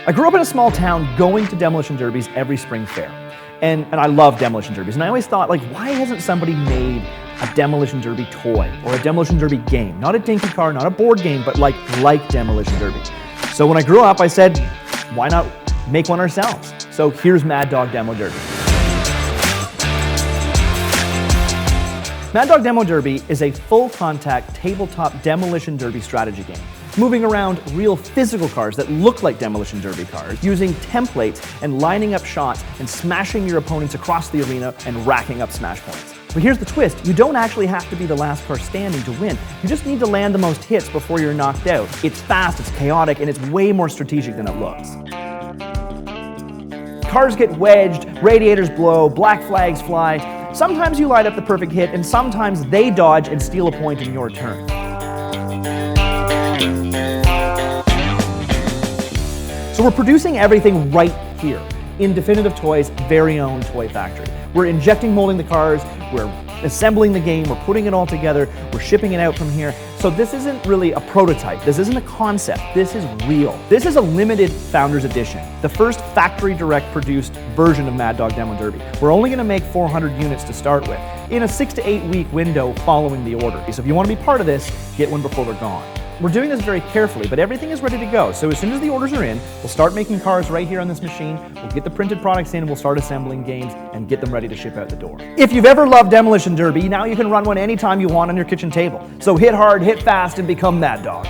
I grew up in a small town going to demolition derbies every spring fair. And I love demolition derbies. And I always thought, like, why hasn't somebody made a demolition derby toy or a demolition derby game? Not a dinky car, not a board game, but like demolition derby. So when I grew up, I said, why not make one ourselves? So here's Mad Dog Demo Derby. Mad Dog Demo Derby is a full-contact tabletop demolition derby strategy game, moving around real physical cars that look like demolition derby cars, using templates and lining up shots and smashing your opponents across the arena and racking up smash points. But here's the twist, you don't actually have to be the last car standing to win. You just need to land the most hits before you're knocked out. It's fast, it's chaotic, and it's way more strategic than it looks. Cars get wedged, radiators blow, black flags fly. Sometimes you light up the perfect hit, and sometimes they dodge and steal a point in your turn. So we're producing everything right here in Definitive Toys' very own toy factory. We're injecting molding the cars, we're assembling the game, we're putting it all together, we're shipping it out from here. So this isn't really a prototype, this isn't a concept, this is real. This is a limited Founders Edition, the first factory direct produced version of Mad Dog Demo Derby. We're only going to make 400 units to start with, in a 6 to 8 week window following the order. So if you want to be part of this, get one before they're gone. We're doing this very carefully, but everything is ready to go. So as soon as the orders are in, we'll start making cars right here on this machine, we'll get the printed products in, we'll start assembling games, and get them ready to ship out the door. If you've ever loved Demolition Derby, now you can run one anytime you want on your kitchen table. So hit hard, hit fast, and become Mad Dog.